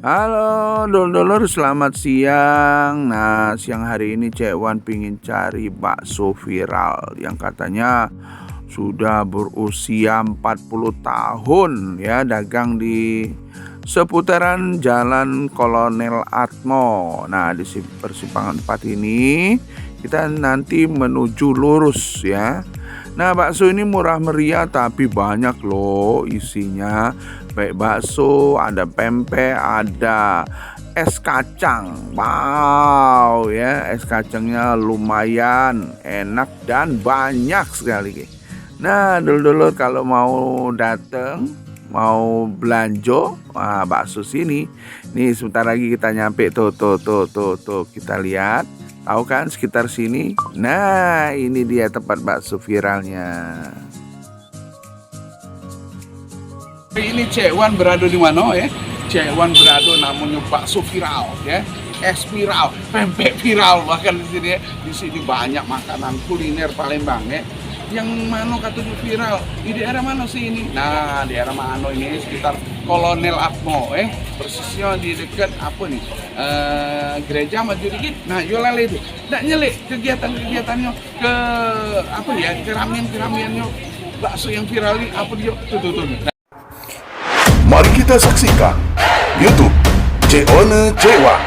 Halo dulur-dulur, selamat siang. Nah, siang hari ini Cek Wan pingin cari bakso viral yang katanya sudah berusia 40 tahun ya, dagang di seputaran Jalan Kolonel Atmo. Nah, di persimpangan 4 ini kita nanti menuju lurus ya. Nah, bakso ini murah meriah tapi banyak loh isinya. Baik bakso, ada pempek, ada es kacang. Wow ya, es kacangnya lumayan enak dan banyak sekali. Nah, dulur-dulur kalau mau dateng, mau belanja, bakso sini. Nih sebentar lagi kita nyampe tuh. Kita lihat. Tahu kan sekitar sini? Nah, ini dia tempat bakso viralnya. Ini Cek Wan berada di mana ya? Cek Wan berada namanya bakso viral ya. Es viral, pempek viral bahkan di sini ya. Di sini banyak makanan kuliner Palembang ya. Yang mana katanya viral? Di daerah mana sih ini? Nah, daerah mana ini? Sekitar Kolonel Atmo persisnya di dekat apa nih? Gereja Maju Dikit. Nah, jualan itu. Nggak nyelek kegiatan-kegiatannya ke apa ya? Keramian-keramiannya bakso yang viral ini apa dia? Tuh. Mari kita saksikan YouTube Ceone Cewa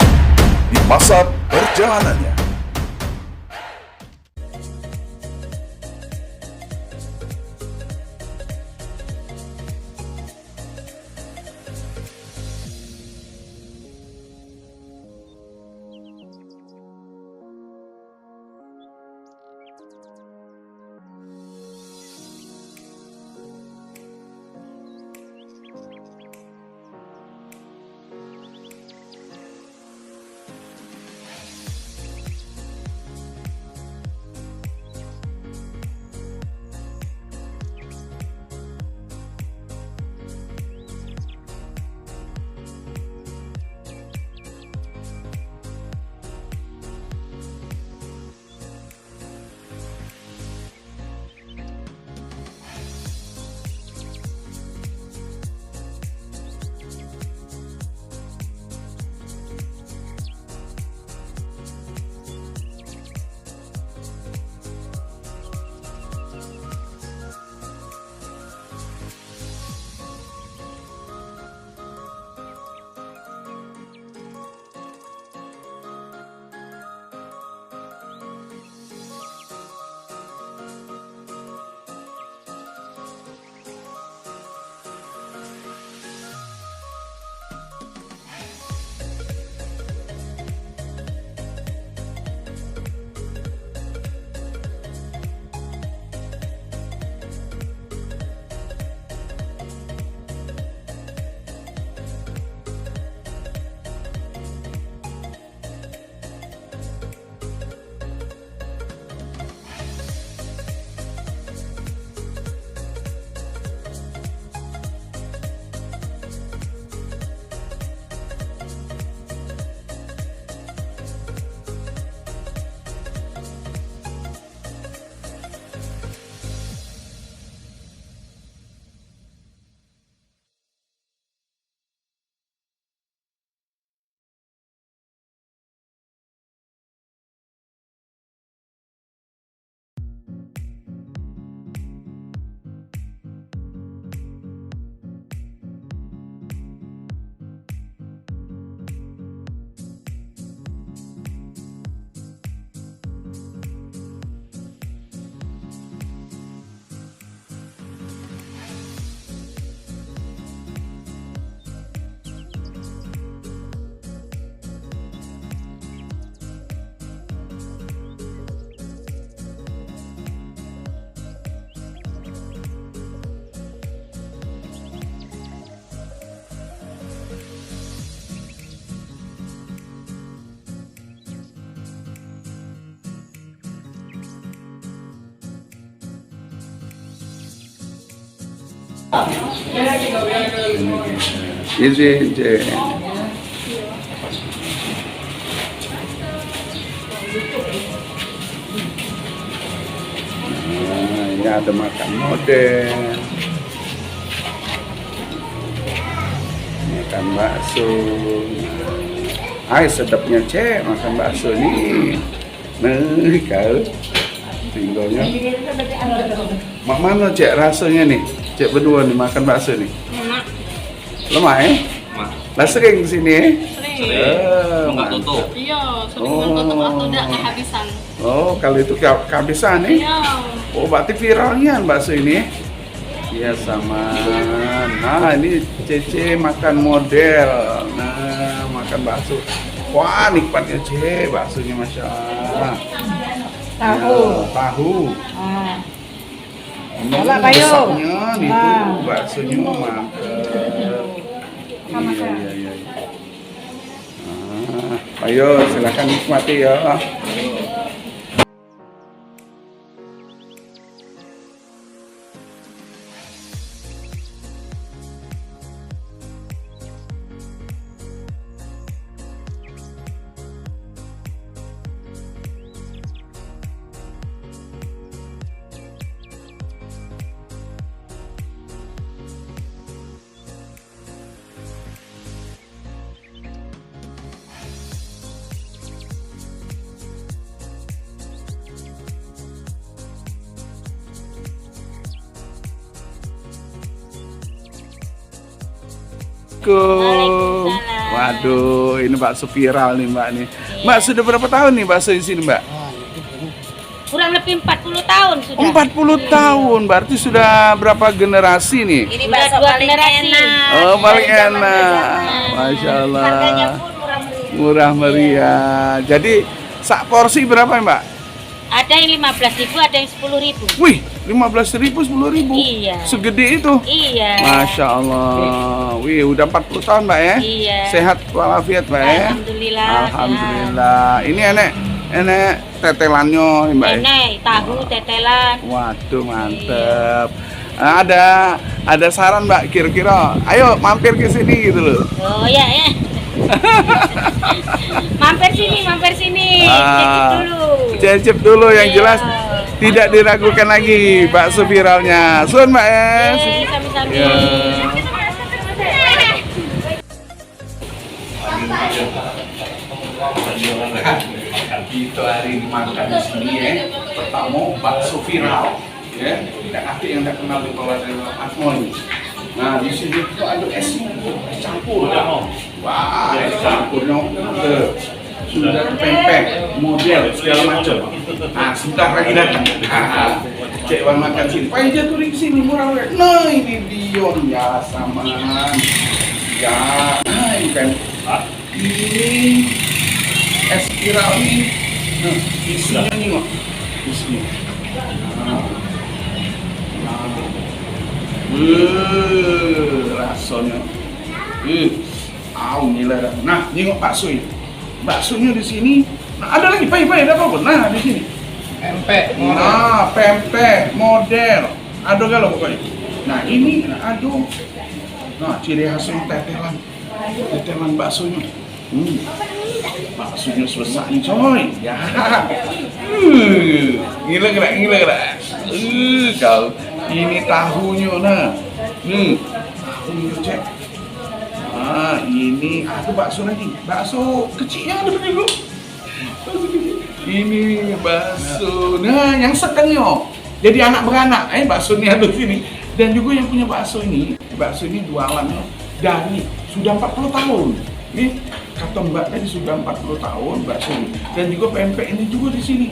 di masa perjalanannya. Ini ada makan modern. makan bakso. Ay, sedapnya Cek makan bakso nih. Nah, kau tinggalnya. Mak mana Cek rasanya nih? Cek berdua nih makan bakso nih. Enak. Lemah ya? Lah sering kesini ya? Sering. Nggak tutup. Iya, sering tutup waktu udah kehabisan. Oh, kali itu kehabisan nih? Iya. Oh, berarti viralnya bakso ini. Iya sama. Nah, ini Cece makan model. Nah, makan bakso. Wah, nikmatnya Cece, baksonya Masya Allah. Tahu. Ya, tahu. Ah. Nah, Pak Yo. besarnya nih tuh, Nah. baksonya mantep. Iya, iya, iya. Ayo, silakan nikmati ya. Waalaikumsalam. Waduh, ini bakso viral nih Mbak nih. Mbak sudah berapa tahun nih bakso di sini Mbak? Kurang lebih 40 tahun sudah. 40 tahun, berarti sudah berapa generasi nih? Ini Sudah bakso dua paling generasi. enak. Oh, paling Dari zaman ke enak. zaman. Masya Allah. Harganya pun murah meriah. Murah meriah. Jadi sak porsi berapa Mbak? Ada yang 15.000, ada yang 10.000. Wih, 15.000, 10.000. Iya. Segede itu. Iya. Masya Allah. Wih, udah 40 tahun Mbak ya? Iya. Sehat walafiat Mbak ya? Alhamdulillah. Alhamdulillah. Ini enek tetelannya Mbak ya? Enak, tahu, tetelan. Waduh, mantep. Nah, ada saran Mbak kira-kira. Ayo mampir ke sini gitu loh. Oh ya ya. mampir sini. Ah, Cekip dulu. Cecep dulu yang Iya. jelas tidak diragukan lagi bakso viralnya. Sun Mbak ya. Sami-sami. Ya. Itu hari ini makan di sini ya. Pertama bakso viral ya. Tidak ada yang tidak kenal di bawah dari Atmon. Nah di sini itu ada esnya campur. Wah, es campurnya sudah pempek, model segala macam. Nah sebentar lagi datang. Cek Wan makan sini. Paling jatuh di sini murah. Nah ini Dion ya sama. Ya, nah ini kan. Ini es viral ini. Nah, isinya nih kok. Isinya. Rasanya. Nilai. Nah, nengok bakso ini. Baksonya di sini. Nah, ada lagi pai ada apa? Nah, di sini. Pempek. Nah, pempek model. Ada galau pokoknya. Nah, ini aduh. Nah, ciri khasnya tetelan baksonya. Baksonya selesai coy. Ya. Gila gerak. Kau ini tahunya nah. Tahunya Cek. Nah, ini ada bakso lagi. Bakso kecilnya ada dulu. Ini bakso. Nah, yang setengah. Jadi anak beranak. Baksonya ada sini. Dan juga yang punya bakso ini jualannya dari sudah 40 tahun. Nih, kata Mbak tadi sudah 40 tahun bakso ini. Dan juga pempek ini juga di sini.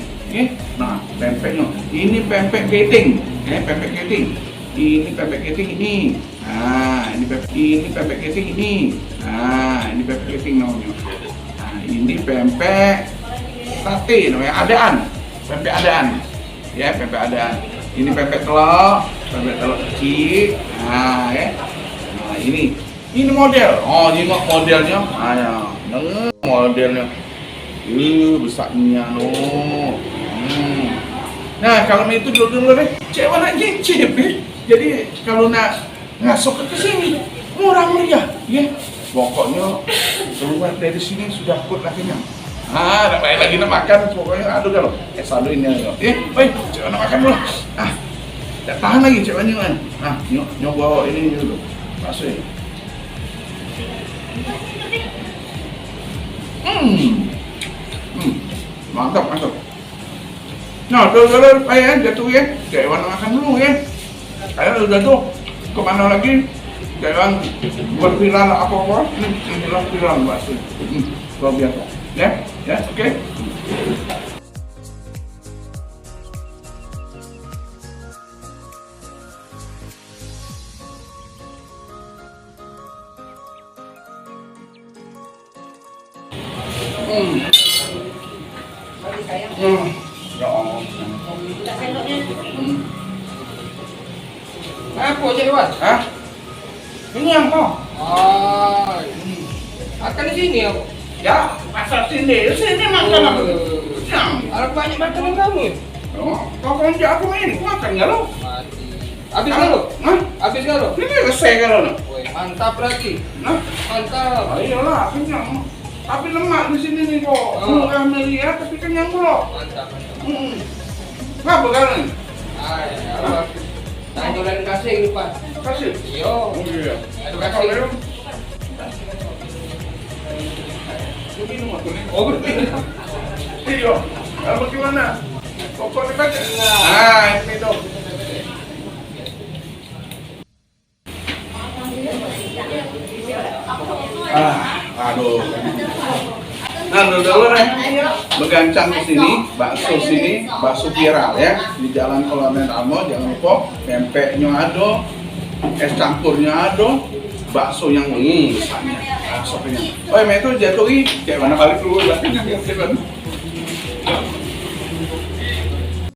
Nah, pempeknya. Ini pempek keting. Pempek keting. Ini pempek keting ini. Nah, ini pempek keting ini. Nah, ini pempek keting namanya. Nah, ini pempek sate namanya, adaan. Pempek adaan. Ya, pempek adaan. Ini pempek telur kecil. Nah, ya. Nah, ini model. Oh, ini modelnya. Nah, modelnya. Besarnya loh. Nah, kalau itu dulu deh, Cek Wan nak nyicip Jadi kalau nak ngasok ke sini murah meriah, ya. Pokoknya keluar dari sini sudah kuat lakinya. Tak baik lagi nak makan, pokoknya aduh kalau. Selalu ini aja. Oi, Cek Wan nak makan dulu. Tak tahan lagi Cek Wan ni kan. Nyok bawa ini dulu. Masuk. Mantap, mantap. Nah, dulu ya, jatuh ya. Dewan makan dulu ya. Ayo udah tuh. Kemana lagi? Dewan berviral apa-apa. Ini viral bakso. Luar biasa. Ya, oke. Ya Allah. Apa jadi Wan? Hah? Ini yang mau? Akan di sini aku. Ya, pasar sini makan apa? Yang. Ada banyak makanan kamu. Oh, kau konjak aku ini makan nggak lo? Mati. Habis nggak lo? Hah? Habis nggak lo? Ini resek kalau lo. Woi, mantap berarti. Nah, Mantap. iyalah, kenyang. Tapi lemak di sini nih kok. Murah meriah tapi kenyang bro. Mantap. Ngapa kalian? Apa? Tanya lain kasih lupa. Kasih. Yo. Oh iya. Aduh, kasih. Oh betul. Iya. Kalau bagaimana? Pokoknya baca. Nah, ini dong. Aduh. Nah, dulu bergancang di sini, bakso viral ya di Jalan Kolonel Amo. Jangan lupa pempeknya ada, es campurnya ada, bakso yang besarnya. Bakso kenyang. Oh, itu jatuhi kayak mana kali keluar belakangnya.